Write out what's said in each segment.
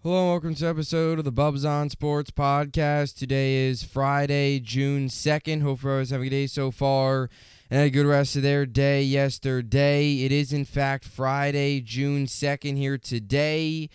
Hello and welcome to episode of the Bubbs on Sports podcast. Today is Friday, June 2nd. Hope everyone's having a good day so far and had a good rest of their day yesterday. It is in fact Friday, June 2nd here today.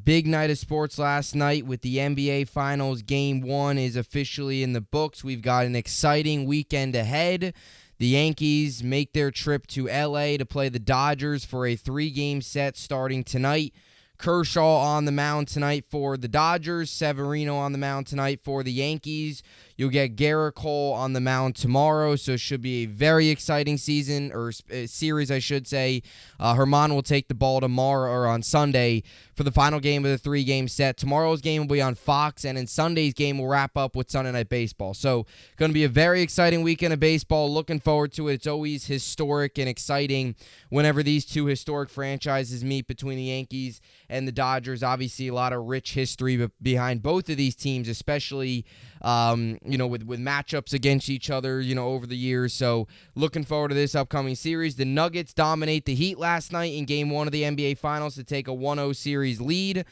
Big night of sports last night with the NBA Finals. Game 1 is officially in the books. We've got an exciting weekend ahead. The Yankees make their trip to LA to play the Dodgers for a 3-game set starting tonight. Kershaw on the mound tonight for the Dodgers. Severino on the mound tonight for the Yankees. You'll get Garrett Cole on the mound tomorrow, so it should be a very exciting series, I should say. Herman will take the ball tomorrow or on Sunday for the final game of the 3-game set. Tomorrow's game will be on Fox, and in Sunday's game we'll wrap up with Sunday Night Baseball. So, going to be a very exciting weekend of baseball. Looking forward to it. It's always historic and exciting whenever these two historic franchises meet between the Yankees and the Dodgers. Obviously, a lot of rich history behind both of these teams, especially with matchups against each other, over the years. So looking forward to this upcoming series. The Nuggets dominate the Heat last night in Game 1 of the NBA Finals to take a 1-0 series lead.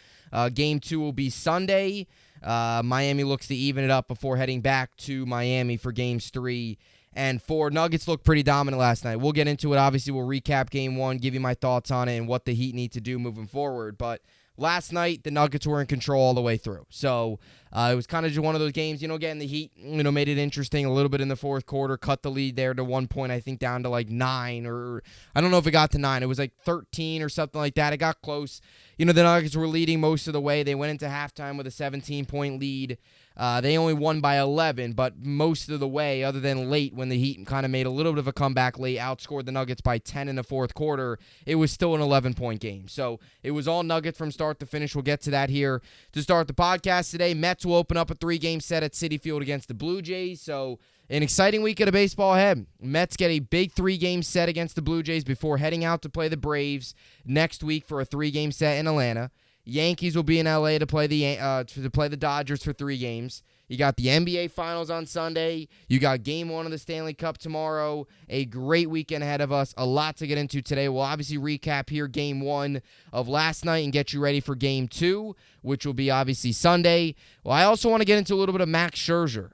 Game 2 will be Sunday. Miami looks to even it up before heading back to Miami for Games 3 and 4. Nuggets looked pretty dominant last night. We'll get into it. Obviously, we'll recap Game 1, give you my thoughts on it and what the Heat need to do moving forward. But last night, the Nuggets were in control all the way through. So it was kind of just one of those games, getting the Heat, made it interesting a little bit in the fourth quarter, cut the lead there to 1 point, I think down to like 9, or I don't know if it got to 9. It was like 13 or something like that. It got close. The Nuggets were leading most of the way. They went into halftime with a 17-point lead. They only won by 11, but most of the way, other than late when the Heat kind of made a little bit of a comeback late, outscored the Nuggets by 10 in the fourth quarter, it was still an 11-point game. So it was all Nuggets from start to finish. We'll get to that here to start the podcast today. Mets will open up a 3-game set at Citi Field against the Blue Jays. So an exciting weekend of baseball ahead. Mets get a big 3-game set against the Blue Jays before heading out to play the Braves next week for a 3-game set in Atlanta. Yankees will be in LA to play the Dodgers for 3 games. You got the NBA Finals on Sunday. You got Game 1 of the Stanley Cup tomorrow. A great weekend ahead of us. A lot to get into today. We'll obviously recap here Game 1 of last night and get you ready for Game 2, which will be obviously Sunday. Well, I also want to get into a little bit of Max Scherzer.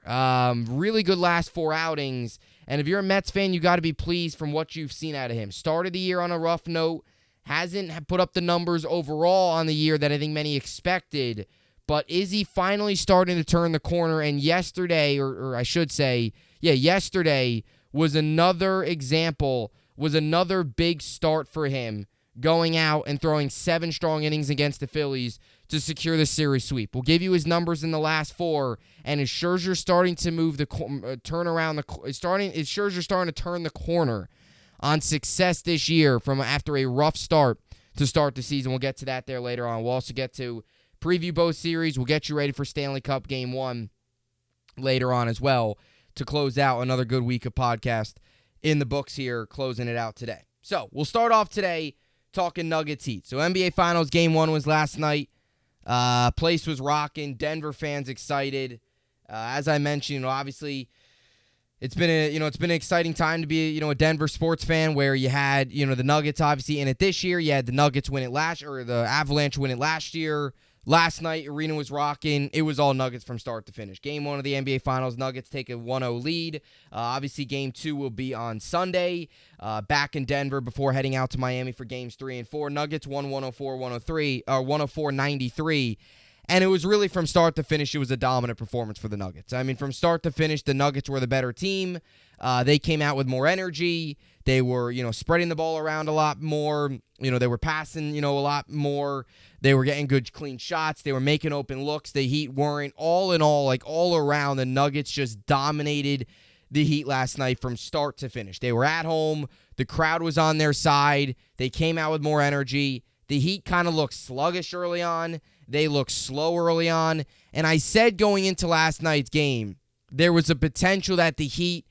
Really good last 4 outings. And if you're a Mets fan, you got to be pleased from what you've seen out of him. Started the year on a rough note. Hasn't put up the numbers overall on the year that I think many expected, but is he finally starting to turn the corner? And yesterday, or I should say, yesterday was another example, was another big start for him, going out and throwing 7 strong innings against the Phillies to secure the series sweep. We'll give you his numbers in the last 4, and is Scherzer starting to move is Scherzer starting to turn the corner on success this year from after a rough start to start the season. We'll get to that there later on. We'll also get to preview both series. We'll get you ready for Stanley Cup Game 1 later on as well to close out another good week of podcast in the books here, closing it out today. So we'll start off today talking Nuggets Heat. So NBA Finals Game 1 was last night. Place was rocking. Denver fans excited. As I mentioned, obviously, It's been an exciting time to be a Denver sports fan, where you had the Nuggets obviously in it this year. You had the Nuggets win it the Avalanche win it last year. Last night, arena was rocking. It was all Nuggets from start to finish. Game 1 of the NBA Finals, Nuggets take a 1-0 lead. Obviously, Game 2 will be on Sunday, back in Denver before heading out to Miami for Games 3 and 4. Nuggets won 104-93. And it was really from start to finish, it was a dominant performance for the Nuggets. I mean, from start to finish, the Nuggets were the better team. They came out with more energy. They were, spreading the ball around a lot more. They were passing, a lot more. They were getting good, clean shots. They were making open looks. The Heat weren't. All in all, all around, the Nuggets just dominated the Heat last night from start to finish. They were at home. The crowd was on their side. They came out with more energy. The Heat kind of looked sluggish early on. They looked slow early on. And I said going into last night's game, there was a potential that the Heat,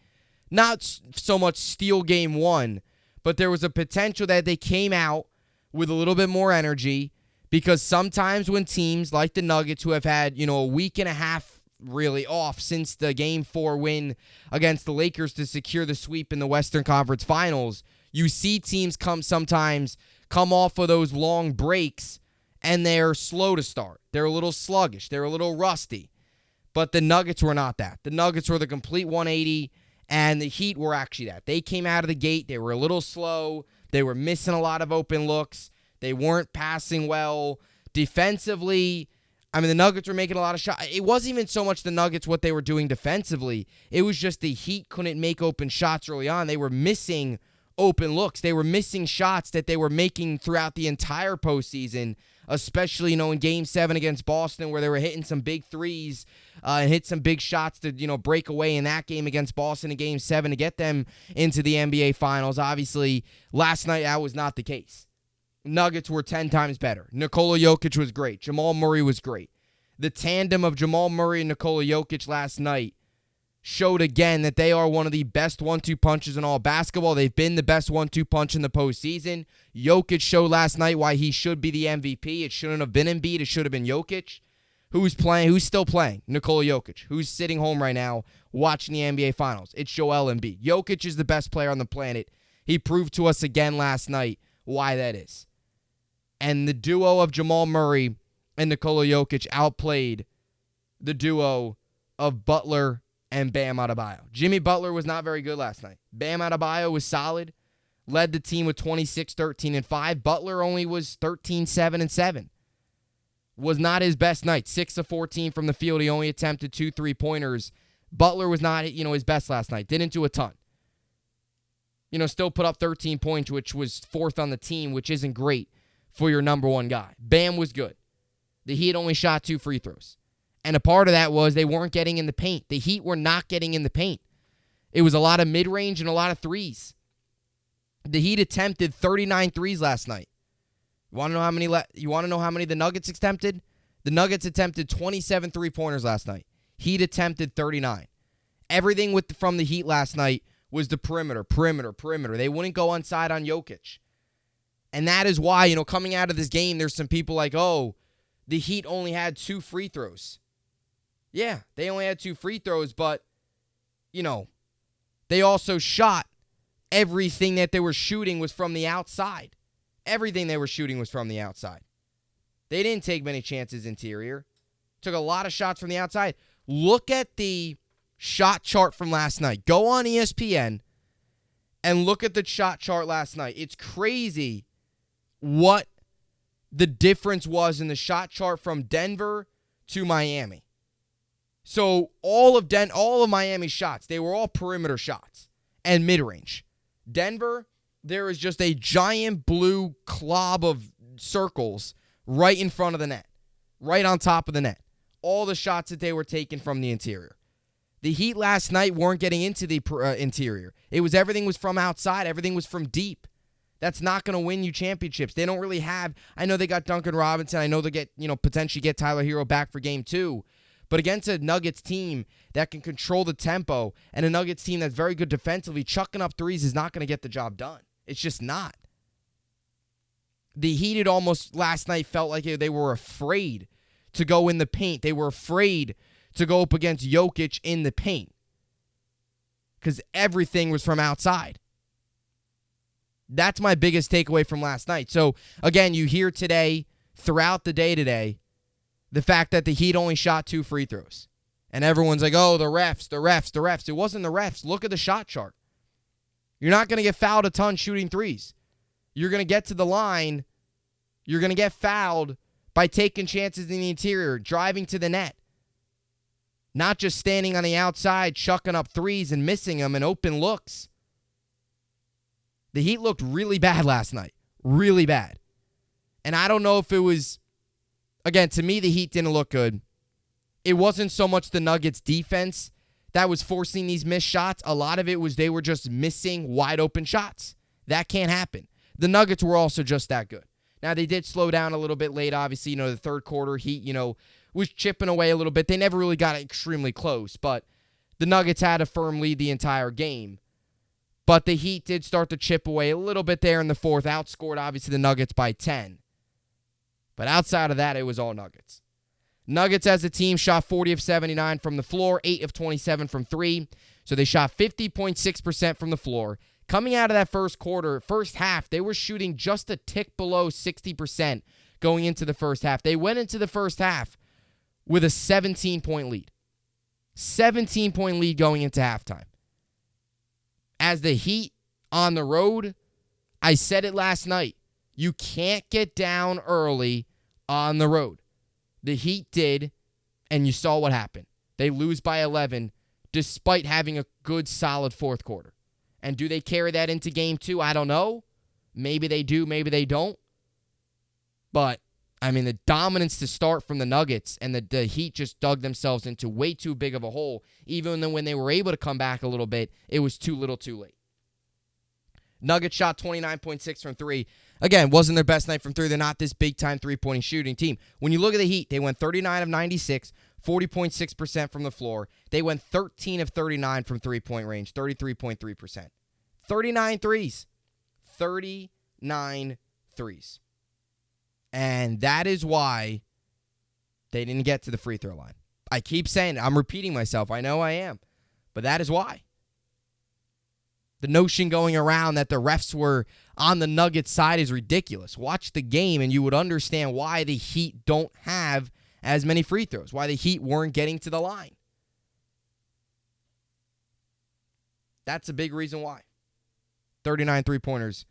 not so much steal Game 1, but there was a potential that they came out with a little bit more energy, because sometimes when teams like the Nuggets, who have had, a week and a half really off since the Game 4 win against the Lakers to secure the sweep in the Western Conference Finals, you see teams sometimes come off of those long breaks and they're slow to start. They're a little sluggish. They're a little rusty. But the Nuggets were not that. The Nuggets were the complete 180, and the Heat were actually that. They came out of the gate. They were a little slow. They were missing a lot of open looks. They weren't passing well. Defensively, I mean, the Nuggets were making a lot of shots. It wasn't even so much the Nuggets, what they were doing defensively. It was just the Heat couldn't make open shots early on. They were missing open looks. They were missing shots that they were making throughout the entire postseason, especially, in Game 7 against Boston where they were hitting some big threes and hit some big shots to, break away in that game against Boston in Game 7 to get them into the NBA Finals. Obviously, last night that was not the case. Nuggets were 10 times better. Nikola Jokic was great. Jamal Murray was great. The tandem of Jamal Murray and Nikola Jokic last night showed again that they are one of the best 1-2 punches in all basketball. They've been the best 1-2 punch in the postseason. Jokic showed last night why he should be the MVP. It shouldn't have been Embiid. It should have been Jokic. Who's still playing? Nikola Jokic. Who's sitting home right now watching the NBA Finals? It's Joel Embiid. Jokic is the best player on the planet. He proved to us again last night why that is. And the duo of Jamal Murray and Nikola Jokic outplayed the duo of Butler and Bam Adebayo. Jimmy Butler was not very good last night. Bam Adebayo was solid, led the team with 26, 13, and 5. Butler only was 13, 7, and 7. Was not his best night. 6 of 14 from the field. He only attempted 2 3-pointers. Butler was not, his best last night. Didn't do a ton. Still put up 13 points, which was 4th on the team, which isn't great for your number one guy. Bam was good. The Heat only shot 2 free throws. And a part of that was they weren't getting in the paint. The Heat were not getting in the paint. It was a lot of mid-range and a lot of threes. The Heat attempted 39 threes last night. You want to know how many the Nuggets attempted? The Nuggets attempted 27 three-pointers last night. Heat attempted 39. Everything from the Heat last night was the perimeter. They wouldn't go inside on Jokic. And that is why, coming out of this game, there's some people like, oh, the Heat only had 2 free throws. Yeah, they only had 2 free throws, but, they also shot everything that they were shooting was from the outside. Everything they were shooting was from the outside. They didn't take many chances interior. Took a lot of shots from the outside. Look at the shot chart from last night. Go on ESPN and look at the shot chart last night. It's crazy what the difference was in the shot chart from Denver to Miami. So all of Miami's shots, they were all perimeter shots and mid-range. Denver, there is just a giant blue clob of circles right in front of the net, right on top of the net. All the shots that they were taking from the interior. The Heat last night weren't getting into the interior. Everything was from outside. Everything was from deep. That's not going to win you championships. They don't really have. I know they got Duncan Robinson. I know they get, potentially get Tyler Hero back for Game 2. But against a Nuggets team that can control the tempo and a Nuggets team that's very good defensively, chucking up threes is not going to get the job done. It's just not. The Heat had almost last night felt like they were afraid to go in the paint. They were afraid to go up against Jokic in the paint because everything was from outside. That's my biggest takeaway from last night. So, again, you hear today, throughout the day today, the fact that the Heat only shot 2 free throws. And everyone's like, oh, the refs. It wasn't the refs. Look at the shot chart. You're not going to get fouled a ton shooting threes. You're going to get to the line. You're going to get fouled by taking chances in the interior, driving to the net. Not just standing on the outside, chucking up threes and missing them and open looks. The Heat looked really bad last night. Really bad. And I don't know if it was, again, to me, the Heat didn't look good. It wasn't so much the Nuggets' defense that was forcing these missed shots. A lot of it was they were just missing wide open shots. That can't happen. The Nuggets were also just that good. Now, they did slow down a little bit late, obviously. The third quarter, Heat, was chipping away a little bit. They never really got extremely close, but the Nuggets had a firm lead the entire game. But the Heat did start to chip away a little bit there in the fourth. Outscored, obviously, the Nuggets by 10. But outside of that, it was all Nuggets. Nuggets as a team shot 40 of 79 from the floor, 8 of 27 from 3. So they shot 50.6% from the floor. Coming out of that first half, they were shooting just a tick below 60% going into the first half. They went into the first half with a 17-point lead. 17-point lead going into halftime. As the Heat on the road, I said it last night, you can't get down early on the road. The Heat did, and you saw what happened. They lose by 11 despite having a good, solid fourth quarter. And do they carry that into game 2? I don't know. Maybe they do, maybe they don't. But, I mean, the dominance to start from the Nuggets, and the Heat just dug themselves into way too big of a hole. Even when they were able to come back a little bit, it was too little too late. Nuggets shot 29.6 from 3. Again, wasn't their best night from 3. They're not this big-time three-point shooting team. When you look at the Heat, they went 39 of 96, 40.6% from the floor. They went 13 of 39 from three-point range, 33.3%. 39 threes. 39 threes. And that is why they didn't get to the free throw line. I keep saying it. I'm repeating myself. I know I am. But that is why. The notion going around that the refs were on the Nuggets side is ridiculous. Watch the game and you would understand why the Heat don't have as many free throws, why the Heat weren't getting to the line. That's a big reason why. 39 three-pointers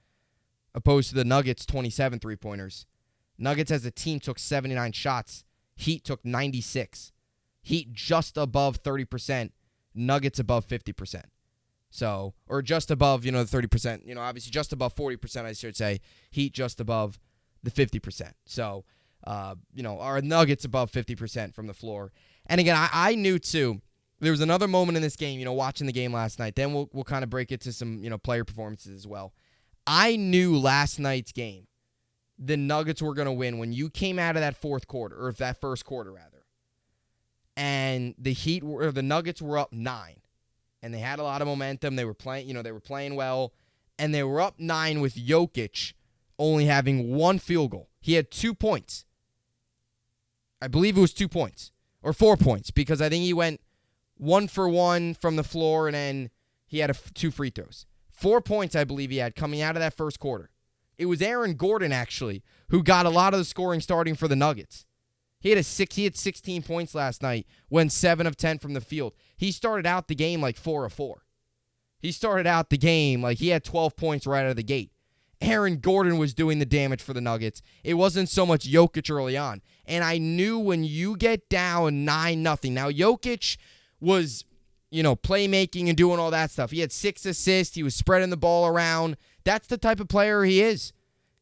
opposed to the Nuggets' 27 three-pointers. Nuggets as a team took 79 shots. Heat took 96. Heat just above 30%. Nuggets above 50%. So, or just above, the 30%. Obviously just above 40%, I should say. Heat just above the 50%. So, our Nuggets above 50% from the floor. And again, I knew too, there was another moment in this game, watching the game last night. Then we'll kind of break it to some, player performances as well. I knew last night's game, the Nuggets were going to win when you came out of that fourth quarter, or that first quarter rather. And the Nuggets were up 9. And they had a lot of momentum. They were playing well. And they were up 9 with Jokic only having 1 field goal. He had 2 points. I believe it was 2 points. Or 4 points. Because I think he went 1 for 1 from the floor. And then he had 2 free throws. 4 points, I believe he had, coming out of that first quarter. It was Aaron Gordon, actually, who got a lot of the scoring starting for the Nuggets. He had 16 points last night, went 7 of 10 from the field. He started out the game like 4 of 4. He started out the game like he had 12 points right out of the gate. Aaron Gordon was doing the damage for the Nuggets. It wasn't so much Jokic early on. And I knew when you get down 9-0. Now, Jokic was, playmaking and doing all that stuff. He had 6 assists. He was spreading the ball around. That's the type of player he is.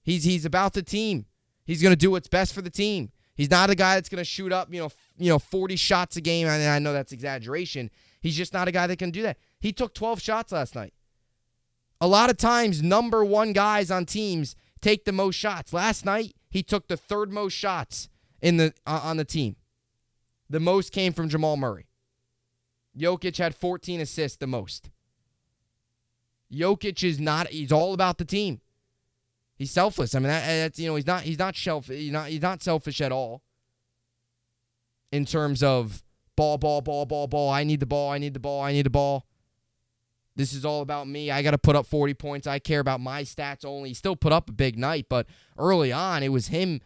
He's about the team. He's going to do what's best for the team. He's not a guy that's going to shoot up, 40 shots a game. And I know that's exaggeration. He's just not a guy that can do that. He took 12 shots last night. A lot of times, number 1 guys on teams take the most shots. Last night, he took the 3rd most shots on the team. The most came from Jamal Murray. Jokic had 14 assists, the most. Jokic he's all about the team. He's selfless. I mean, he's not selfish at all. In terms of ball. I need the ball. This is all about me. I got to put up 40 points. I care about my stats only. He still put up a big night, but early on, it was him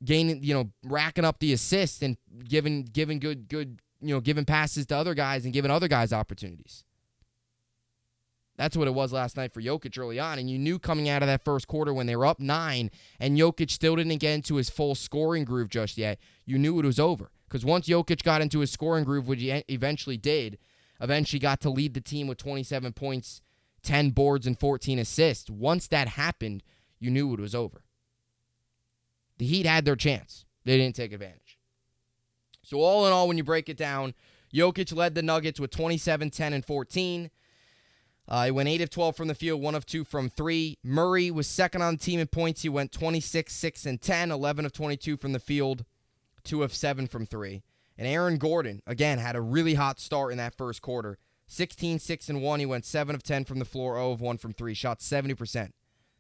racking up the assists and giving good, giving passes to other guys and giving other guys opportunities. That's what it was last night for Jokic early on. And you knew coming out of that first quarter when they were up 9 and Jokic still didn't get into his full scoring groove just yet, you knew it was over. Because once Jokic got into his scoring groove, which he eventually got to lead the team with 27 points, 10 boards, and 14 assists. Once that happened, you knew it was over. The Heat had their chance. They didn't take advantage. So all in all, when you break it down, Jokic led the Nuggets with 27, 10, and 14. He went 8 of 12 from the field, 1 of 2 from 3. Murray was second on the team in points. He went 26, 6, and 10, 11 of 22 from the field, 2 of 7 from 3. And Aaron Gordon, again, had a really hot start in that first quarter. 16, 6, and 1. He went 7 of 10 from the floor, 0 of 1 from 3. Shot 70%.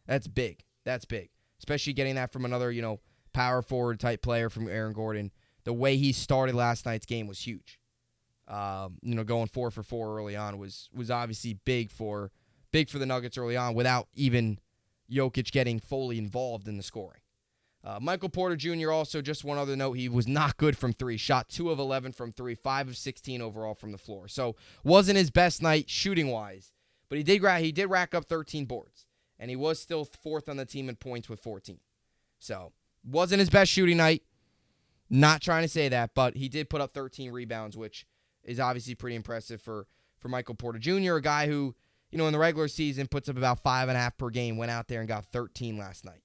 That's big. Especially getting that from another, power forward type player from Aaron Gordon. The way he started last night's game was huge. Going 4 for 4 early on was obviously big for the Nuggets early on without even Jokic getting fully involved in the scoring. Michael Porter Jr. also, just one other note, he was not good from three. Shot 2 of 11 from three, 5 of 16 overall from the floor. So wasn't his best night shooting-wise, but he did rack up 13 boards, and he was still fourth on the team in points with 14. So wasn't his best shooting night. Not trying to say that, but he did put up 13 rebounds, which is obviously pretty impressive for Michael Porter Jr., a guy who, in the regular season puts up about 5.5 per game, went out there and got 13 last night.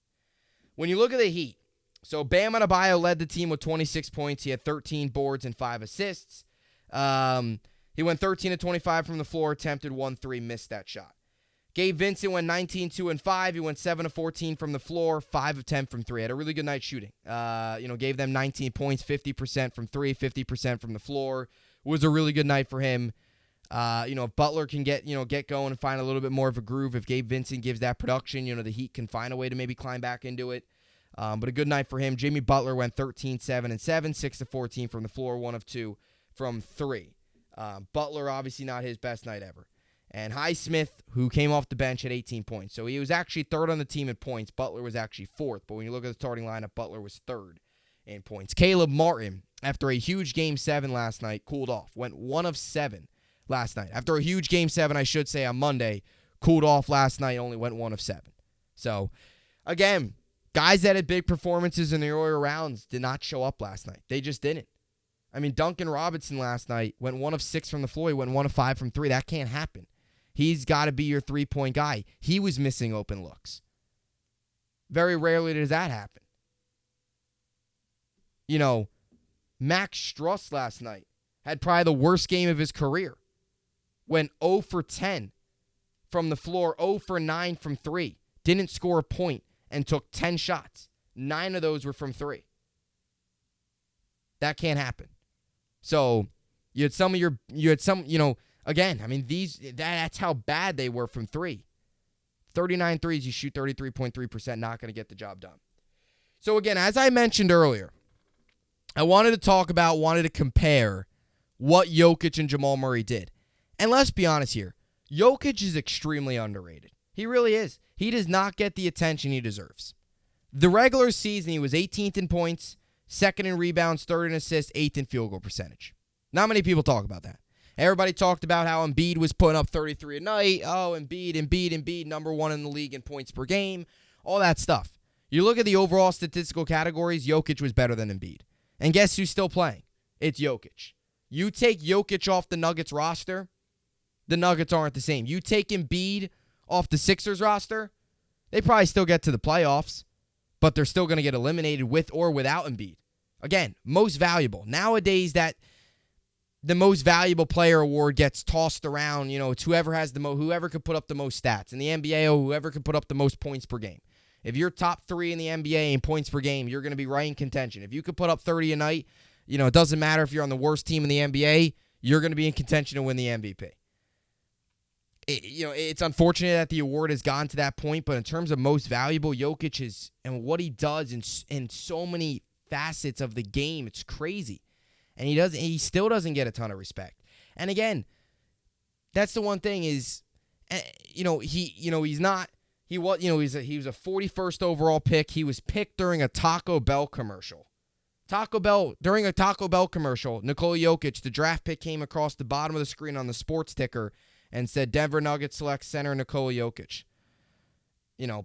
When you look at the Heat, so Bam Adebayo led the team with 26 points. He had 13 boards and 5 assists. He went 13 of 25 from the floor, attempted 1-3, missed that shot. Gabe Vincent went 19, 2 and 5. He went 7 of 14 from the floor, 5 of 10 from 3. Had a really good night shooting. Gave them 19 points, 50% from 3, 50% from the floor. Was a really good night for him. If Butler can get going and find a little bit more of a groove, if Gabe Vincent gives that production, the Heat can find a way to maybe climb back into it. But a good night for him. Jimmy Butler went 13, 7 and 7, 6 of 14 from the floor, 1 of 2 from 3. Butler, obviously not his best night ever. And Highsmith, who came off the bench, had 18 points. So he was actually third on the team in points. Butler was actually fourth. But when you look at the starting lineup, Butler was third in points. Caleb Martin, after a huge Game 7 last night, cooled off. Went 1 of 7 last night. After a huge Game 7, I should say, on Monday, cooled off last night, only went 1 of 7. So, again, guys that had big performances in the earlier rounds did not show up last night. They just didn't. I mean, Duncan Robinson last night went 1 of 6 from the floor. He went 1 of 5 from 3. That can't happen. He's got to be your three-point guy. He was missing open looks. Very rarely does that happen. Max Struss last night had probably the worst game of his career. Went 0 for 10 from the floor, 0 for 9 from 3. Didn't score a point and took 10 shots. 9 of those were from 3. That can't happen. So you had some, again, I mean, that's how bad they were from 3. 39 threes, you shoot 33.3%, not going to get the job done. So again, as I mentioned earlier, I wanted to compare what Jokic and Jamal Murray did. And let's be honest here, Jokic is extremely underrated. He really is. He does not get the attention he deserves. The regular season, he was 18th in points, 2nd in rebounds, 3rd in assists, 8th in field goal percentage. Not many people talk about that. Everybody talked about how Embiid was putting up 33 a night. Oh, Embiid, number 1 in the league in points per game. All that stuff. You look at the overall statistical categories, Jokic was better than Embiid. And guess who's still playing? It's Jokic. You take Jokic off the Nuggets roster, the Nuggets aren't the same. You take Embiid off the Sixers roster, they probably still get to the playoffs, but they're still going to get eliminated with or without Embiid. Again, most valuable. Nowadays, that the most valuable player award gets tossed around. It's whoever has whoever could put up the most stats in the NBA, or whoever could put up the most points per game. If you're top 3 in the NBA in points per game, you're going to be right in contention. If you could put up 30 a night, it doesn't matter if you're on the worst team in the NBA, you're going to be in contention to win the MVP. It's unfortunate that the award has gone to that point, but in terms of most valuable, Jokic is, and what he does in so many facets of the game, it's crazy. And he still doesn't get a ton of respect. And again, that's the one thing is, he was a 41st overall pick. He was picked during a Taco Bell commercial. During a Taco Bell commercial, Nikola Jokic, the draft pick, came across the bottom of the screen on the sports ticker and said, Denver Nuggets select center Nikola Jokic.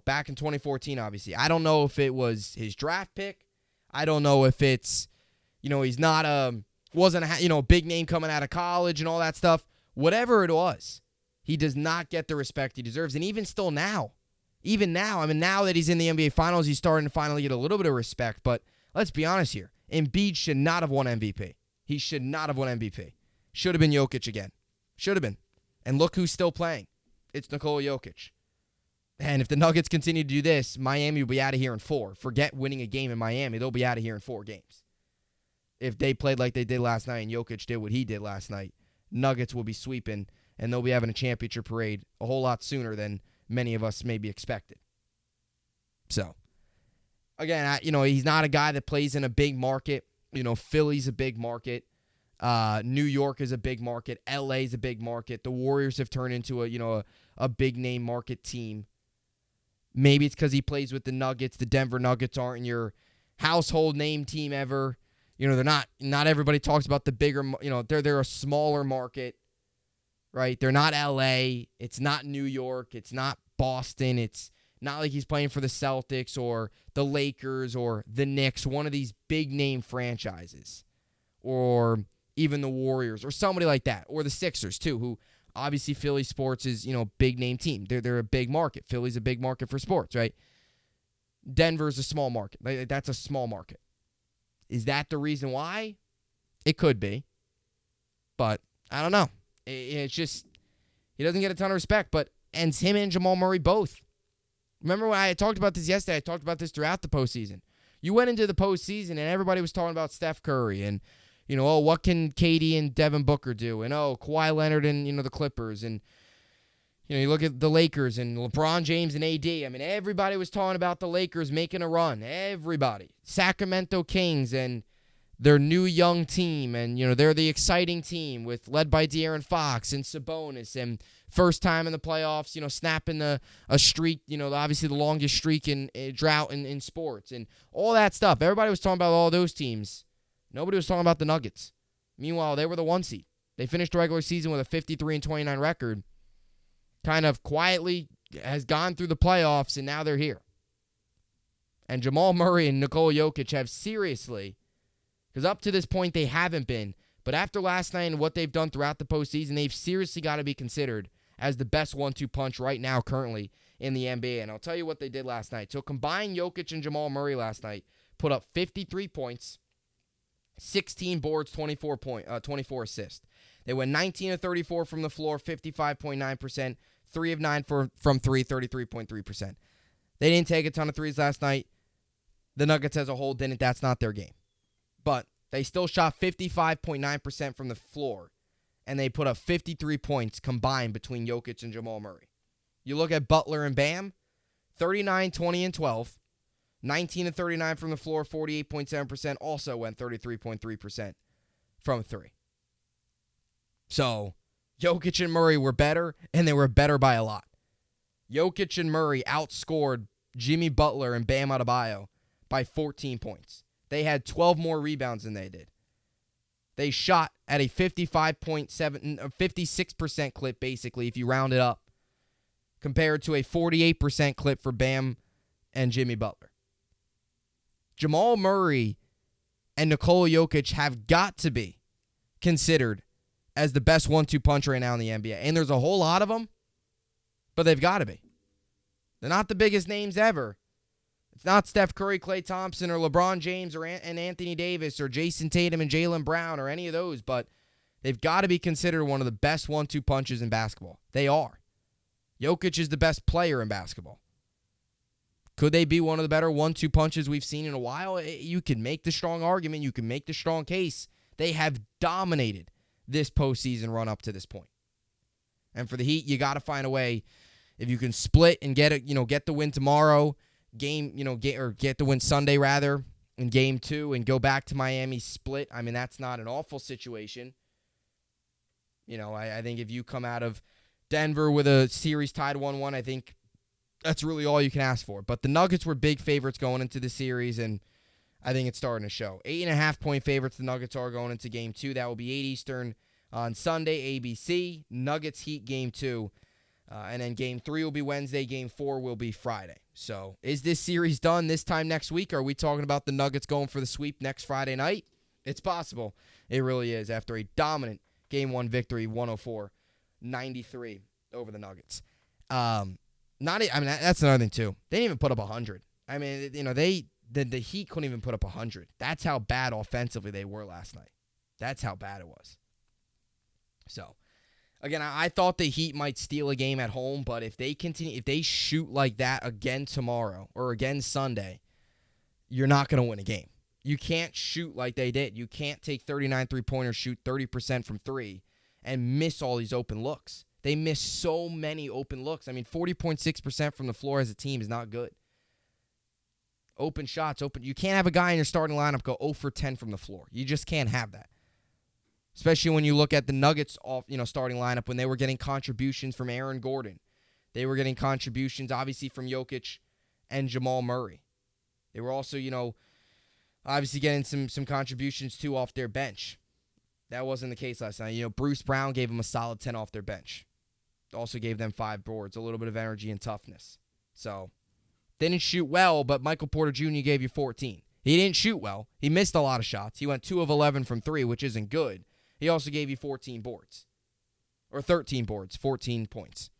Back in 2014, obviously. I don't know if it was his draft pick. I don't know if it's, he's not wasn't a big name coming out of college and all that stuff. Whatever it was, he does not get the respect he deserves. And even now, now that he's in the NBA Finals, he's starting to finally get a little bit of respect. But let's be honest here. Embiid should not have won MVP. He should not have won MVP. Should have been Jokic again. Should have been. And look who's still playing. It's Nikola Jokic. And if the Nuggets continue to do this, Miami will be out of here in 4. Forget winning a game in Miami. They'll be out of here in 4 games. If they played like they did last night and Jokic did what he did last night, Nuggets will be sweeping, and they'll be having a championship parade a whole lot sooner than many of us maybe expected. So, again, he's not a guy that plays in a big market. Philly's a big market. New York is a big market. LA is a big market. The Warriors have turned into a big name market team. Maybe it's because he plays with the Nuggets. The Denver Nuggets aren't your household name team ever. They're not everybody talks about the bigger, they're a smaller market, right? They're not LA. It's not New York. It's not Boston. It's not like he's playing for the Celtics or the Lakers or the Knicks, one of these big name franchises, or even the Warriors or somebody like that, or the Sixers too, who obviously Philly sports is, big name team. They're a big market. Philly's a big market for sports, right? Denver's a small market. That's a small market. Is that the reason why? It could be. But I don't know. It's just, he doesn't get a ton of respect. And him and Jamal Murray both. Remember when I talked about this yesterday? I talked about this throughout the postseason. You went into the postseason and everybody was talking about Steph Curry and, what can KD and Devin Booker do? And, Kawhi Leonard and, the Clippers. And, you look at the Lakers and LeBron James and AD. I mean, everybody was talking about the Lakers making a run. Everybody. Sacramento Kings and their new young team. And, they're the exciting team led by De'Aaron Fox and Sabonis. And first time in the playoffs, snapping a streak, obviously the longest streak in drought in sports. And all that stuff. Everybody was talking about all those teams. Nobody was talking about the Nuggets. Meanwhile, they were the 1 seed. They finished the regular season with a 53-29 record. Kind of quietly has gone through the playoffs, and now they're here. And Jamal Murray and Nikola Jokic have seriously, because up to this point they haven't been, but after last night and what they've done throughout the postseason, they've seriously got to be considered as the best 1-2 punch right now currently in the NBA. And I'll tell you what they did last night. So combined Jokic and Jamal Murray last night put up 53 points, 16 boards, 24 assists. They went 19 of 34 from the floor, 55.9%. 3 of 9 from 3, 33.3%. They didn't take a ton of threes last night. The Nuggets as a whole didn't. That's not their game. But they still shot 55.9% from the floor, and they put up 53 points combined between Jokic and Jamal Murray. You look at Butler and Bam, 39, 20, and 12. 19 and 39 from the floor, 48.7%. Also went 33.3% from 3. So Jokic and Murray were better, and they were better by a lot. Jokic and Murray outscored Jimmy Butler and Bam Adebayo by 14 points. They had 12 more rebounds than they did. They shot at a 56% clip, basically, if you round it up, compared to a 48% clip for Bam and Jimmy Butler. Jamal Murray and Nikola Jokic have got to be considered as the best 1-2 punch right now in the NBA. And there's a whole lot of them, but they've got to be. They're not the biggest names ever. It's not Steph Curry, Klay Thompson, or LeBron James, and Anthony Davis, or Jason Tatum and Jaylen Brown, or any of those, but they've got to be considered one of the best 1-2 punches in basketball. They are. Jokic is the best player in basketball. Could they be one of the better 1-2 punches we've seen in a while? You can make the strong argument. You can make the strong case. They have dominated this postseason run up to this point. And for the Heat, you got to find a way. If you can split and get the win tomorrow, get the win Sunday rather, in game 2 and go back to Miami split. I mean, that's not an awful situation. I think if you come out of Denver with a series tied 1-1, I think that's really all you can ask for. But the Nuggets were big favorites going into the series, and I think it's starting to show. 8.5-point favorites the Nuggets are going into Game 2. That will be 8 Eastern on Sunday, ABC. Nuggets Heat Game 2. And then Game 3 will be Wednesday. Game 4 will be Friday. So is this series done this time next week? Are we talking about the Nuggets going for the sweep next Friday night? It's possible. It really is after a dominant Game 1 victory, 104-93 over the Nuggets. That's another thing, too. They didn't even put up 100. I mean, the Heat couldn't even put up 100. That's how bad offensively they were last night. That's how bad it was. So, again, I thought the Heat might steal a game at home, but if they shoot like that again tomorrow or again Sunday, you're not going to win a game. You can't shoot like they did. You can't take 39 three-pointers, shoot 30% from 3, and miss all these open looks. They miss so many open looks. I mean, 40.6% from the floor as a team is not good. Open shots, you can't have a guy in your starting lineup go 0 for 10 from the floor. You just can't have that. Especially when you look at the Nuggets starting lineup when they were getting contributions from Aaron Gordon. They were getting contributions, obviously, from Jokic and Jamal Murray. They were also, obviously getting some contributions, too, off their bench. That wasn't the case last night. Bruce Brown gave them a solid 10 off their bench. Also gave them 5 boards, a little bit of energy and toughness. So, didn't shoot well, but Michael Porter Jr. gave you 14. He didn't shoot well. He missed a lot of shots. He went 2 of 11 from 3, which isn't good. He also gave you 14 boards. Or 13 boards, 14 points.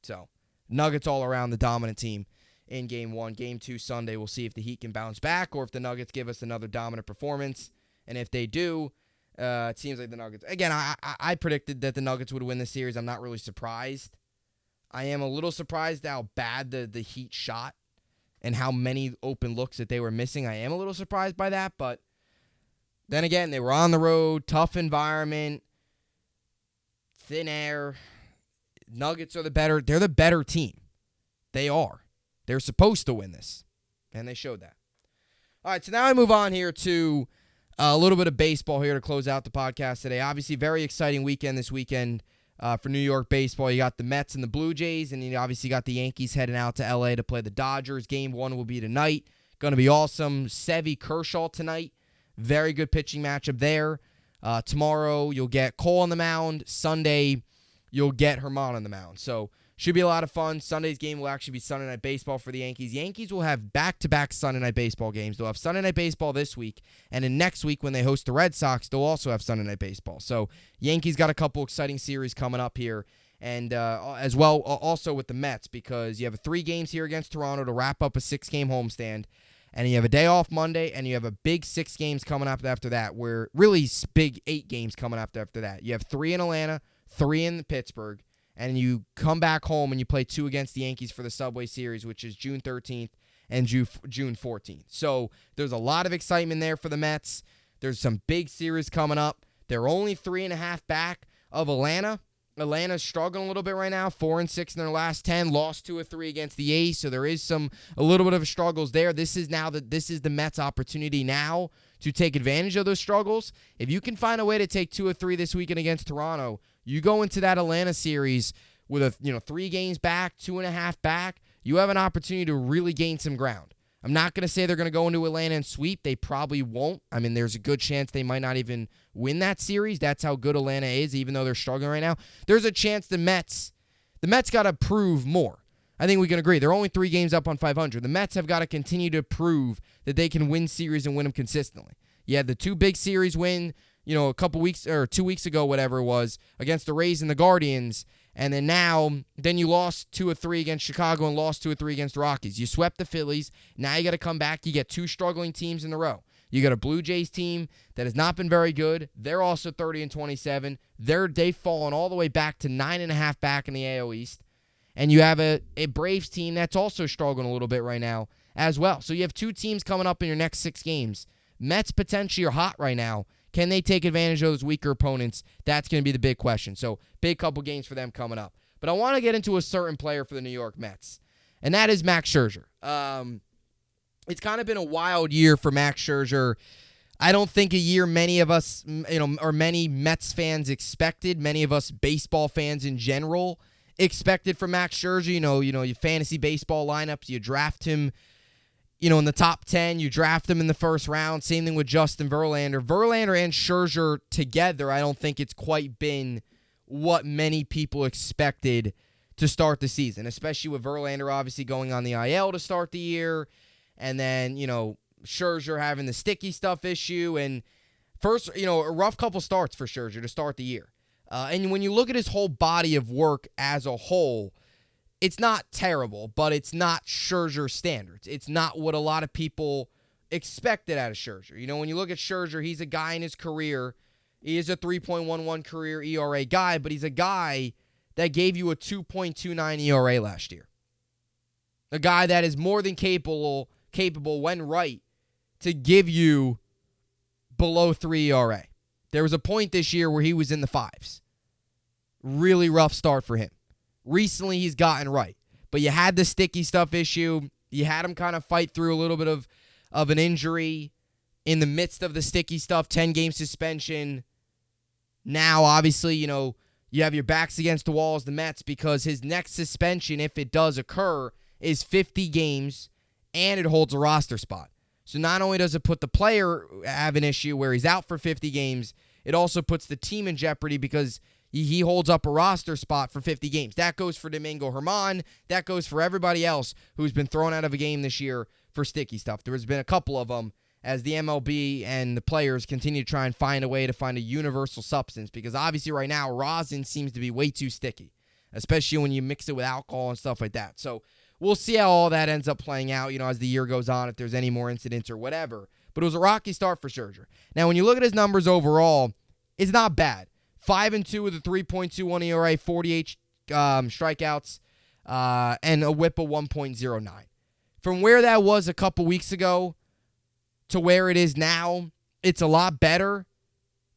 So, Nuggets all around the dominant team in Game 1. Game 2 Sunday, we'll see if the Heat can bounce back or if the Nuggets give us another dominant performance. And if they do, it seems like the Nuggets... Again, I predicted that the Nuggets would win this series. I'm not really surprised. I am a little surprised how bad the Heat shot and how many open looks that they were missing. I am a little surprised by that, but then again, they were on the road, tough environment, thin air. Nuggets are they're the better team. They are. They're supposed to win this, and they showed that. All right, so now I move on here to a little bit of baseball here to close out the podcast today. Obviously, very exciting weekend this weekend for New York baseball. You got the Mets and the Blue Jays, and you obviously got the Yankees heading out to L.A. to play the Dodgers. Game 1 will be tonight. Going to be awesome. Sevy Kershaw tonight. Very good pitching matchup there. Tomorrow, you'll get Cole on the mound. Sunday, you'll get Herman on the mound. So, should be a lot of fun. Sunday's game will actually be Sunday Night Baseball for the Yankees. Yankees will have back-to-back Sunday Night Baseball games. They'll have Sunday Night Baseball this week, and then next week when they host the Red Sox, they'll also have Sunday Night Baseball. So Yankees got a couple exciting series coming up here, and as well also with the Mets, because you have 3 games here against Toronto to wrap up a 6-game homestand, and you have a day off Monday, and you have a big 6 games coming up after that, where really big 8 games coming up after that. You have 3 in Atlanta, 3 in Pittsburgh, and you come back home and you play 2 against the Yankees for the Subway Series, which is June 13th and June 14th. So there's a lot of excitement there for the Mets. There's some big series coming up. They're only 3.5 back of Atlanta. Atlanta's struggling a little bit right now, 4-6 in their last 10, lost 2 of 3 against the A's, so there is a little bit of struggles there. This is the Mets' opportunity now to take advantage of those struggles. If you can find a way to take 2 of 3 this weekend against Toronto, you go into that Atlanta series with 3 games back, 2.5 back. You have an opportunity to really gain some ground. I'm not going to say they're going to go into Atlanta and sweep. They probably won't. I mean, there's a good chance they might not even win that series. That's how good Atlanta is, even though they're struggling right now. There's a chance the Mets got to prove more. I think we can agree. They're only 3 games up on 500. The Mets have got to continue to prove that they can win series and win them consistently. You had the 2 big series win, a couple weeks or 2 weeks ago, whatever it was, against the Rays and the Guardians. And then you lost 2 of 3 against Chicago and lost 2 of 3 against the Rockies. You swept the Phillies. Now you got to come back. You get 2 struggling teams in a row. You got a Blue Jays team that has not been very good. They're also 30-27. They've fallen all the way back to 9.5 back in the AL East. And you have a Braves team that's also struggling a little bit right now as well. So you have 2 teams coming up in your next 6 games. Mets potentially are hot right now. Can they take advantage of those weaker opponents? That's going to be the big question. So, big couple games for them coming up. But I want to get into a certain player for the New York Mets, and that is Max Scherzer. It's kind of been a wild year for Max Scherzer. I don't think a year many of us, or many Mets fans expected, many of us baseball fans in general expected from Max Scherzer. Your fantasy baseball lineups, you draft him in the top 10, you draft them in the first round. Same thing with Justin Verlander. Verlander and Scherzer together, I don't think it's quite been what many people expected to start the season, especially with Verlander obviously going on the IL to start the year, and then, Scherzer having the sticky stuff issue, and first, a rough couple starts for Scherzer to start the year. And when you look at his whole body of work as a whole, it's not terrible, but it's not Scherzer standards. It's not what a lot of people expected out of Scherzer. When you look at Scherzer, he's a guy in his career. He is a 3.11 career ERA guy, but he's a guy that gave you a 2.29 ERA last year. A guy that is more than capable when right to give you below 3 ERA. There was a point this year where he was in the 5s. Really rough start for him. Recently, he's gotten right. But you had the sticky stuff issue. You had him kind of fight through a little bit of an injury in the midst of the sticky stuff, 10-game suspension. Now, obviously, you have your backs against the walls, the Mets, because his next suspension, if it does occur, is 50 games, and it holds a roster spot. So not only does it put the player have an issue where he's out for 50 games, it also puts the team in jeopardy because he holds up a roster spot for 50 games. That goes for Domingo Germán. That goes for everybody else who's been thrown out of a game this year for sticky stuff. There's been a couple of them as the MLB and the players continue to try and find a way to find a universal substance, because obviously right now rosin seems to be way too sticky, especially when you mix it with alcohol and stuff like that. So we'll see how all that ends up playing out, as the year goes on, if there's any more incidents or whatever. But it was a rocky start for Scherzer. Now, when you look at his numbers overall, it's not bad. 5-2 with a 3.21 ERA, 48 strikeouts, and a whip of 1.09. From where that was a couple weeks ago to where it is now, it's a lot better.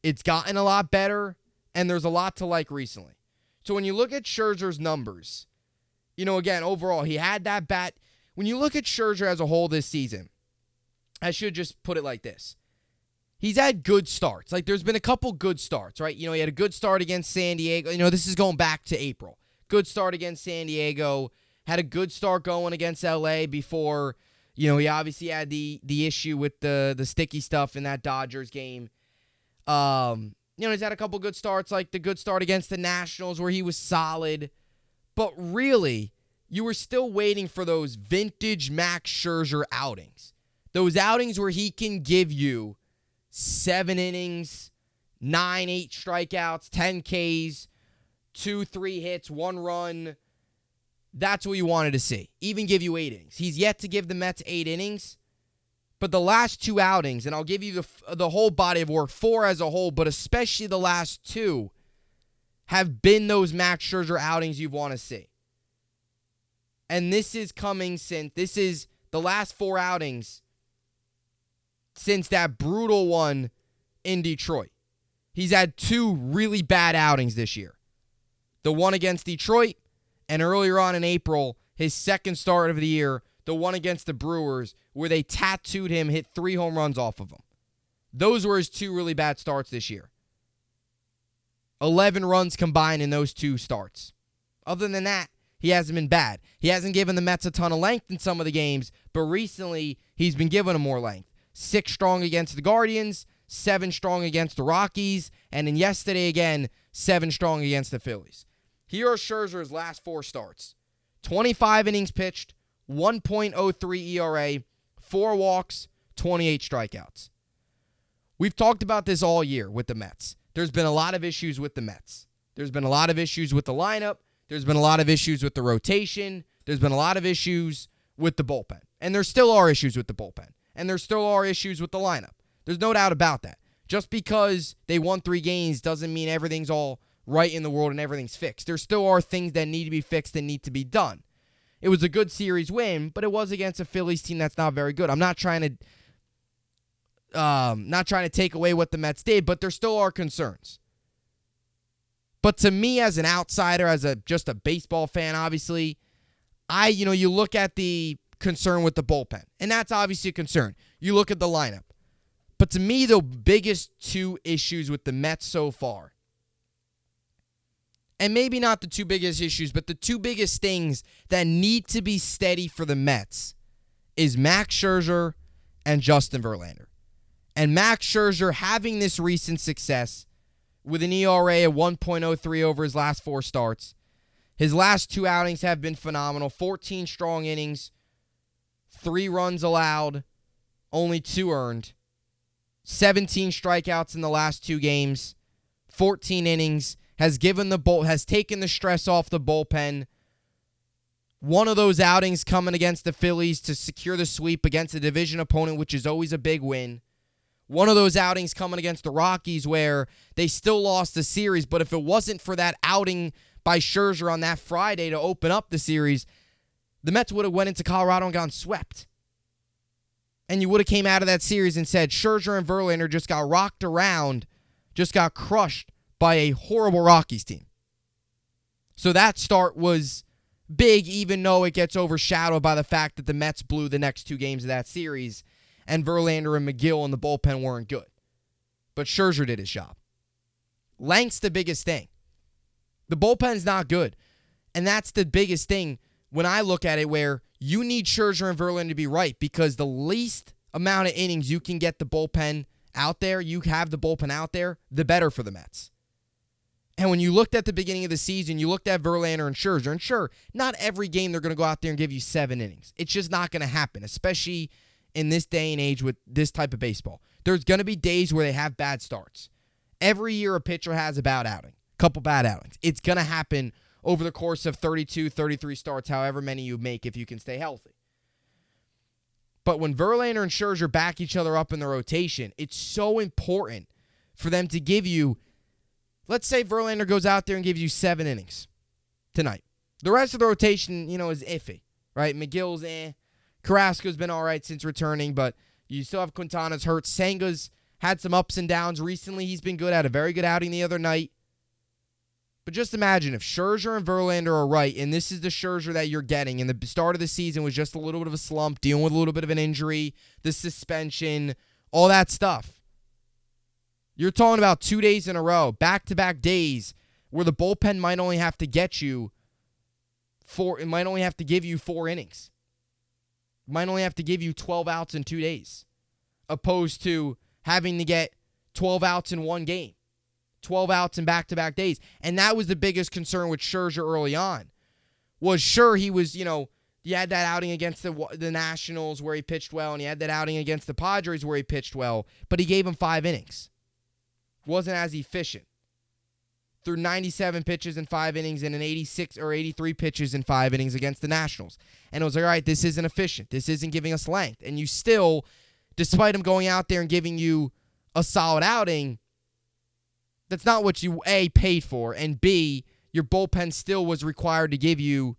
It's gotten a lot better, and there's a lot to like recently. So when you look at Scherzer's numbers, again, overall, he had that bat. When you look at Scherzer as a whole this season, I should just put it like this. He's had good starts. Like, there's been a couple good starts, right? He had a good start against San Diego. This is going back to April. Good start against San Diego. Had a good start going against LA before, he obviously had the issue with the sticky stuff in that Dodgers game. He's had a couple good starts, like the good start against the Nationals where he was solid. But really, you were still waiting for those vintage Max Scherzer outings. Those outings where he can give you 7 innings, 9-8 strikeouts, 10 Ks, 2-3 hits, 1 run. That's what you wanted to see. Even give you 8 innings. He's yet to give the Mets 8 innings. But the last 2 outings, and I'll give you the whole body of work, 4 as a whole, but especially the last 2, have been those Max Scherzer outings you want to see. And this is the last 4 outings since that brutal one in Detroit. He's had 2 really bad outings this year. The one against Detroit, and earlier on in April, his second start of the year, the one against the Brewers, where they tattooed him, hit 3 home runs off of him. Those were his 2 really bad starts this year. 11 runs combined in those 2 starts. Other than that, he hasn't been bad. He hasn't given the Mets a ton of length in some of the games, but recently he's been giving them more length. 6 strong against the Guardians, 7 strong against the Rockies, and then yesterday again, 7 strong against the Phillies. Here are Scherzer's last 4 starts. 25 innings pitched, 1.03 ERA, 4 walks, 28 strikeouts. We've talked about this all year with the Mets. There's been a lot of issues with the Mets. There's been a lot of issues with the lineup. There's been a lot of issues with the rotation. There's been a lot of issues with the bullpen. And there still are issues with the bullpen. And there still are issues with the lineup. There's no doubt about that. Just because they won 3 games doesn't mean everything's all right in the world and everything's fixed. There still are things that need to be fixed and need to be done. It was a good series win, but it was against a Phillies team that's not very good. I'm not trying to take away what the Mets did, but there still are concerns. But to me, as an outsider, just a baseball fan, obviously, you look at the concern with the bullpen, and that's obviously a concern. You look at the lineup. But to me, the biggest 2 issues with the Mets so far, and maybe not the 2 biggest issues, but the 2 biggest things that need to be steady for the Mets is Max Scherzer and Justin Verlander. And Max Scherzer having this recent success with an ERA of 1.03 over his last 4 starts. His last 2 outings have been phenomenal. 14 strong innings, 3 runs allowed, only 2 earned. 17 strikeouts in the last 2 games, 14 innings, has taken the stress off the bullpen. One of those outings coming against the Phillies to secure the sweep against a division opponent, which is always a big win. One of those outings coming against the Rockies where they still lost the series, but if it wasn't for that outing by Scherzer on that Friday to open up the series, the Mets would have went into Colorado and gotten swept. And you would have came out of that series and said Scherzer and Verlander just got rocked around, just got crushed by a horrible Rockies team. So that start was big, even though it gets overshadowed by the fact that the Mets blew the next 2 games of that series, and Verlander and McGill and the bullpen weren't good. But Scherzer did his job. Length's the biggest thing. The bullpen's not good. And that's the biggest thing when I look at it, where you need Scherzer and Verlander to be right, because the least amount of innings you can get the bullpen out there, you have the bullpen out there, the better for the Mets. And when you looked at the beginning of the season, you looked at Verlander and Scherzer, and sure, not every game they're going to go out there and give you 7 innings. It's just not going to happen, especially in this day and age with this type of baseball. There's going to be days where they have bad starts. Every year a pitcher has a bad outing, a couple bad outings. It's going to happen over the course of 32, 33 starts, however many you make if you can stay healthy. But when Verlander and Scherzer back each other up in the rotation, it's so important for them to give you, let's say Verlander goes out there and gives you 7 innings tonight. The rest of the rotation, is iffy, right? McGill's Carrasco's been all right since returning, but you still have Quintana's hurt. Senga's had some ups and downs recently. He's been good, had a very good outing the other night. But just imagine if Scherzer and Verlander are right, and this is the Scherzer that you're getting, and the start of the season was just a little bit of a slump, dealing with a little bit of an injury, the suspension, all that stuff. You're talking about 2 days in a row, back-to-back days, where the bullpen might only have to get you it might only have to give you 4 innings. It might only have to give you 12 outs in 2 days, opposed to having to get 12 outs in one game. 12 outs in back-to-back days. And that was the biggest concern with Scherzer early on. Was sure he was, he had that outing against the Nationals where he pitched well, and he had that outing against the Padres where he pitched well, but he gave him 5 innings. Wasn't as efficient. Threw 97 pitches in 5 innings and an 86 or 83 pitches in 5 innings against the Nationals. And it was like, all right, this isn't efficient. This isn't giving us length. And you still, despite him going out there and giving you a solid outing, that's not what you, A, paid for, and B, your bullpen still was required to give you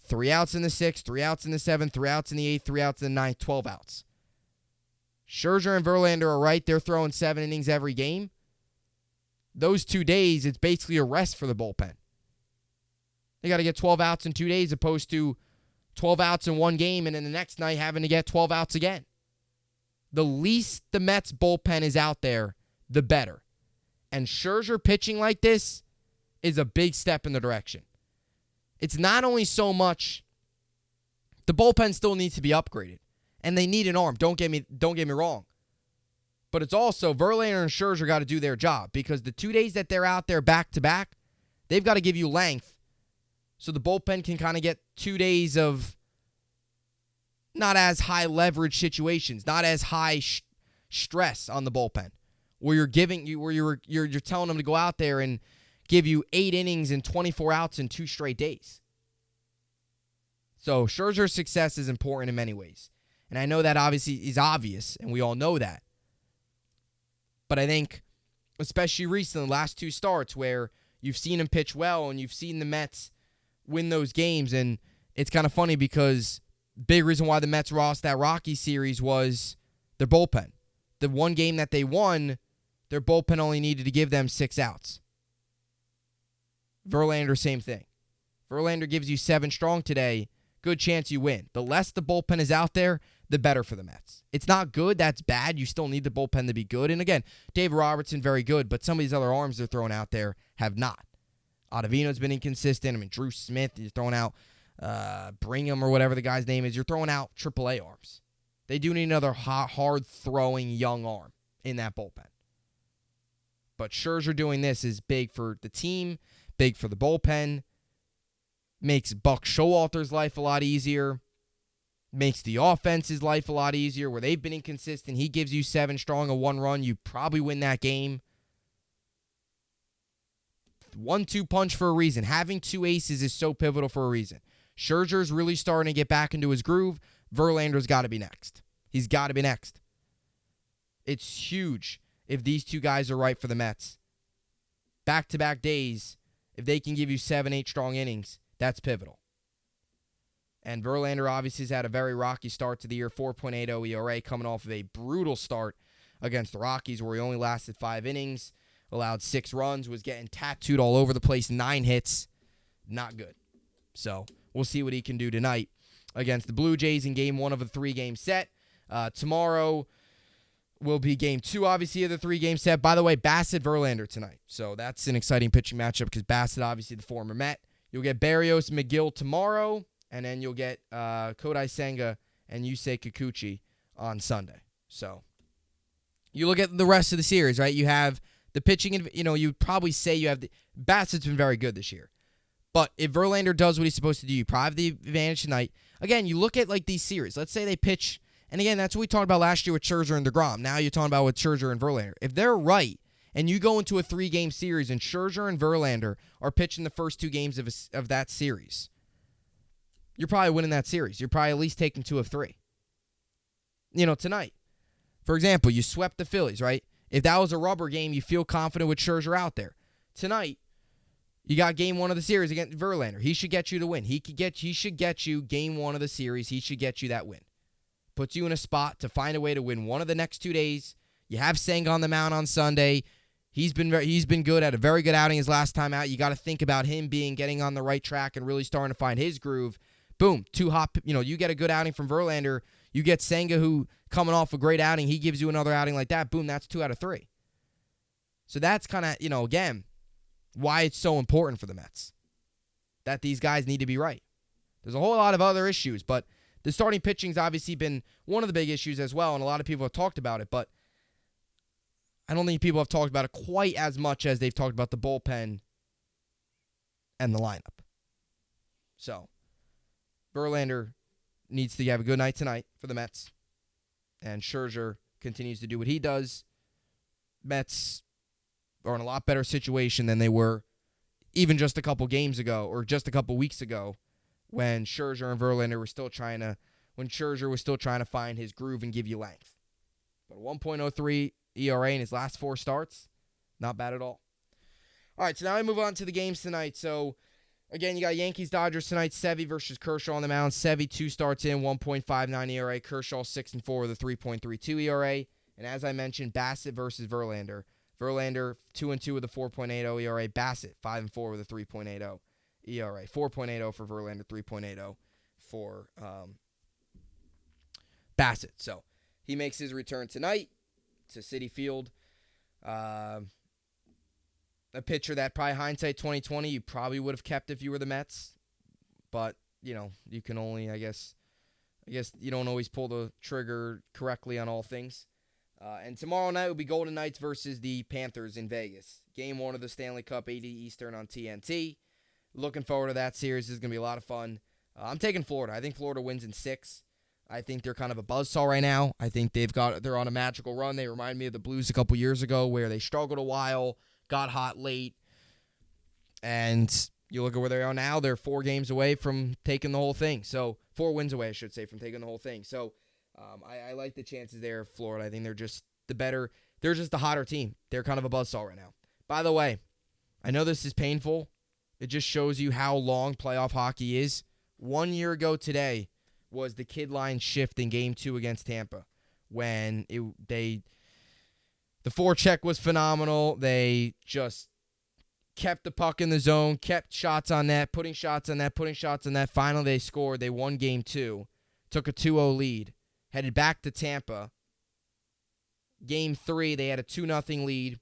3 outs in the 6th, 3 outs in the 7th, 3 outs in the 8th, 3 outs in the 9th, 12 outs. Scherzer and Verlander are right. They're throwing 7 innings every game. Those 2 days, it's basically a rest for the bullpen. They got to get 12 outs in 2 days opposed to 12 outs in one game and then the next night having to get 12 outs again. The least the Mets bullpen is out there, the better. And Scherzer pitching like this is a big step in the direction. It's not only so much, the bullpen still needs to be upgraded. And they need an arm. Don't get me wrong. But it's also Verlander and Scherzer got to do their job, because the 2 days that they're out there back to back, they've got to give you length so the bullpen can kind of get 2 days of not as high leverage situations, not as high stress on the bullpen, where you're telling them to go out there and give you 8 innings and 24 outs in 2 straight days. So Scherzer's success is important in many ways. And I know that obviously is obvious, and we all know that. But I think, especially recently, last 2 starts where you've seen him pitch well and you've seen the Mets win those games. And it's kind of funny because big reason why the Mets lost that Rockies series was their bullpen. The one game that they won, their bullpen only needed to give them 6 outs. Verlander, same thing. Verlander gives you 7 strong today, good chance you win. The less the bullpen is out there, the better for the Mets. It's not good, that's bad. You still need the bullpen to be good. And again, Dave Robertson, very good, but some of these other arms they're throwing out there have not. Ottavino's been inconsistent. Drew Smith, you're throwing out Brigham or whatever the guy's name is. You're throwing out AAA arms. They do need another hard-throwing young arm in that bullpen. But Scherzer doing this is big for the team, big for the bullpen, makes Buck Showalter's life a lot easier, makes the offense's life a lot easier, where they've been inconsistent. He gives you 7 strong, a 1 run. You probably win that game. 1-2 punch for a reason. Having 2 aces is so pivotal for a reason. Scherzer's really starting to get back into his groove. Verlander's got to be next. He's got to be next. It's huge if these 2 guys are right for the Mets. Back-to-back days, if they can give you 7, 8 strong innings, that's pivotal. And Verlander obviously has had a very rocky start to the year, 4.80 ERA, coming off of a brutal start against the Rockies where he only lasted 5 innings, allowed 6 runs, was getting tattooed all over the place, 9 hits. Not good. So we'll see what he can do tonight against the Blue Jays in game 1 of a 3-game set. Tomorrow will be game 2, obviously, of the 3-game set. By the way, Bassett-Verlander tonight. So that's an exciting pitching matchup because Bassett, obviously, the former Met. You'll get Barrios and McGill tomorrow. and then you'll get Kodai Senga and Yusei Kikuchi on Sunday. So you look at the rest of the series, right? You have the pitching, and you'd probably say you have Bassett's been very good this year. But if Verlander does what he's supposed to do, you probably have the advantage tonight. Again, you look at like these series. Let's say they pitch, and again, that's what we talked about last year with Scherzer and DeGrom. Now you're talking about with Scherzer and Verlander. If they're right, and you go into a 3-game series, and Scherzer and Verlander are pitching the first 2 games of that series, you're probably winning that series. You're probably at least taking 2 of 3. Tonight. For example, you swept the Phillies, right? If that was a rubber game, you feel confident with Scherzer out there. Tonight, you got game 1 of the series against Verlander. He should get you the win. He should get you game 1 of the series. He should get you that win. Puts you in a spot to find a way to win one of the next 2 days. You have Senga on the mound on Sunday. He's been good, had a very good outing his last time out. You got to think about him getting on the right track and really starting to find his groove. Boom, 2 hot. You get a good outing from Verlander. You get Senga, who coming off a great outing. He gives you another outing like that. Boom, that's 2 out of 3. So that's kind of, again, why it's so important for the Mets that these guys need to be right. There's a whole lot of other issues, but the starting pitching's obviously been one of the big issues as well, and a lot of people have talked about it, but I don't think people have talked about it quite as much as they've talked about the bullpen and the lineup. So, Verlander needs to have a good night tonight for the Mets, and Scherzer continues to do what he does. Mets are in a lot better situation than they were even just a couple games ago or just a couple weeks ago when Scherzer and Verlander were still trying to find his groove and give you length. But a 1.03 ERA in his last 4 starts, not bad at all. All right, so now I move on to the games tonight. So, again, you got Yankees-Dodgers tonight, Sevy versus Kershaw on the mound. Sevy 2 starts in, 1.59 ERA. Kershaw 6-4 with a 3.32 ERA. And as I mentioned, Bassett versus Verlander. Verlander 2-2 with a 4.80 ERA. Bassett 5-4 with a 3.80 ERA. 4.80 for Verlander, 3.80 for Bassett. So he makes his return tonight to Citi Field. A pitcher that probably hindsight 2020 you probably would have kept if you were the Mets. But, you can only, I guess you don't always pull the trigger correctly on all things. And tomorrow night will be Golden Knights versus the Panthers in Vegas. Game 1 of the Stanley Cup, 8 Eastern on TNT. Looking forward to that series. This is going to be a lot of fun. I'm taking Florida. I think Florida wins in 6. I think they're kind of a buzzsaw right now. I think they're on a magical run. They remind me of the Blues a couple years ago where they struggled a while, got hot late, and you look at where they are now. They're 4 games away from taking the whole thing. So 4 wins away, I should say, from taking the whole thing. So I like the chances there of Florida. I think they're just they're just the hotter team. They're kind of a buzzsaw right now. By the way, I know this is painful. It just shows you how long playoff hockey is. 1 year ago today was the kid line shift in Game 2 against Tampa when the forecheck was phenomenal. They just kept the puck in the zone, kept shots on net, putting shots on net. Finally, they scored. They won Game 2, took a 2-0 lead, headed back to Tampa. Game 3, they had a 2-0 lead,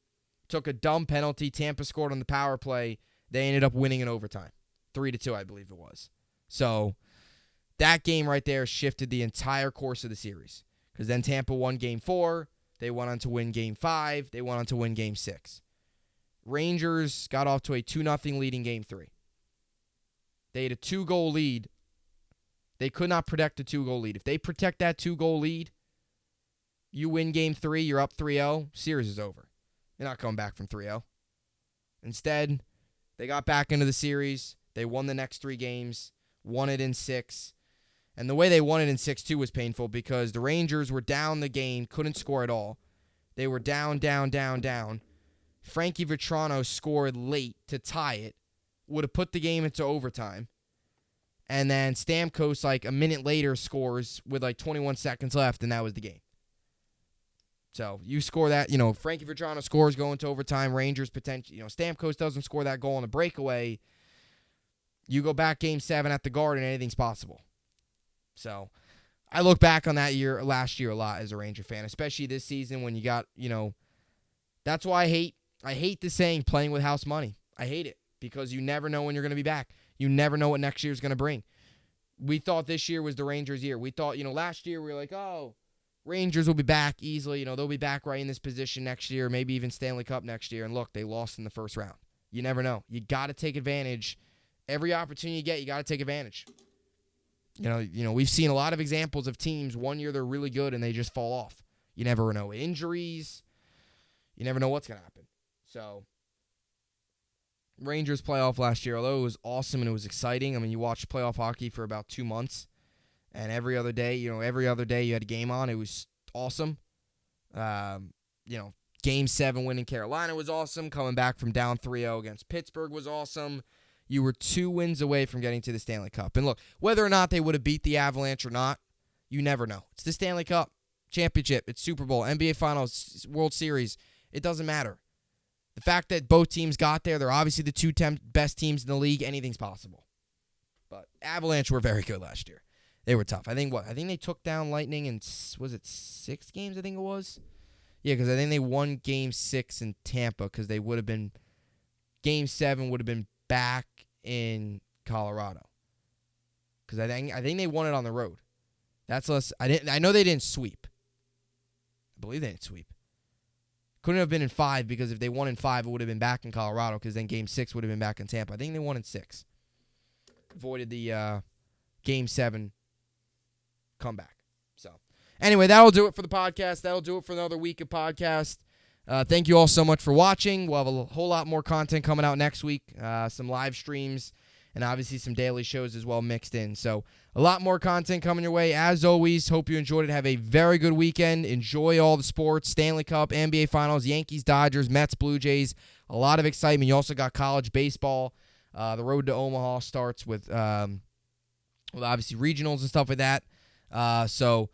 took a dumb penalty. Tampa scored on the power play. They ended up winning in overtime, 3-2, I believe it was. So that game right there shifted the entire course of the series because then Tampa won Game 4. They went on to win Game 5. They went on to win Game 6. Rangers got off to a 2-0 lead in Game 3. They had a 2-goal lead. They could not protect the 2-goal lead. If they protect that 2-goal lead, you win Game 3, you're up 3-0, series is over. You're not coming back from 3-0. Instead, they got back into the series. They won the next 3 games, won it in 6. And the way they won it in 6, too, was painful because the Rangers were down the game, couldn't score at all. They were down. Frankie Vetrano scored late to tie it, would have put the game into overtime. And then Stamkos, like a minute later, scores with like 21 seconds left, and that was the game. So you score that, Frankie Vetrano scores going to overtime. Rangers potentially, Stamkos doesn't score that goal on a breakaway. You go back Game 7 at the Garden, anything's possible. So I look back on last year a lot as a Ranger fan, especially this season when you got, that's why I hate the saying playing with house money. I hate it because you never know when you're going to be back. You never know what next year's going to bring. we thought this year was the Rangers' year. We thought, last year we were like, oh, Rangers will be back easily. They'll be back right in this position next year, maybe even Stanley Cup next year. And look, they lost in the first round. You never know. You got to take advantage. Every opportunity you get, you got to take advantage. We've seen a lot of examples of teams, one year they're really good and they just fall off. You never know. Injuries. You never know what's going to happen. So, Rangers playoff last year, although it was awesome and it was exciting. I mean, you watched playoff hockey for about 2 months. And every other day you had a game on. It was awesome. Game 7 win in Carolina was awesome. Coming back from down 3-0 against Pittsburgh was awesome. You were 2 wins away from getting to the Stanley Cup. And look, whether or not they would have beat the Avalanche or not, you never know. It's the Stanley Cup championship. It's Super Bowl, NBA Finals, World Series. It doesn't matter. The fact that both teams got there, they're obviously the 2 best teams in the league. Anything's possible. But Avalanche were very good last year. They were tough. I think they took down Lightning in, was it 6 games, I think it was? Yeah, because I think they won Game 6 in Tampa because they would have been, Game 7 would have been back in Colorado. Because I think they won it on the road. That's less. I know they didn't sweep. I believe they didn't sweep. Couldn't have been in 5 because if they won in 5, it would have been back in Colorado because then Game 6 would have been back in Tampa. I think they won in 6. Avoided the Game 7 comeback. So, anyway, that'll do it for the podcast. That'll do it for another week of podcast. Thank you all so much for watching. We'll have a whole lot more content coming out next week. Some live streams and obviously some daily shows as well mixed in. So a lot more content coming your way. As always, hope you enjoyed it. Have a very good weekend. Enjoy all the sports, Stanley Cup, NBA Finals, Yankees, Dodgers, Mets, Blue Jays. A lot of excitement. You also got college baseball. The road to Omaha starts with obviously regionals and stuff like that. So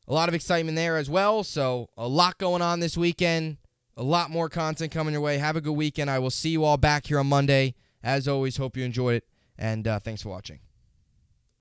a lot of excitement there as well. So a lot going on this weekend. A lot more content coming your way. Have a good weekend. I will see you all back here on Monday. As always, hope you enjoyed it, and thanks for watching.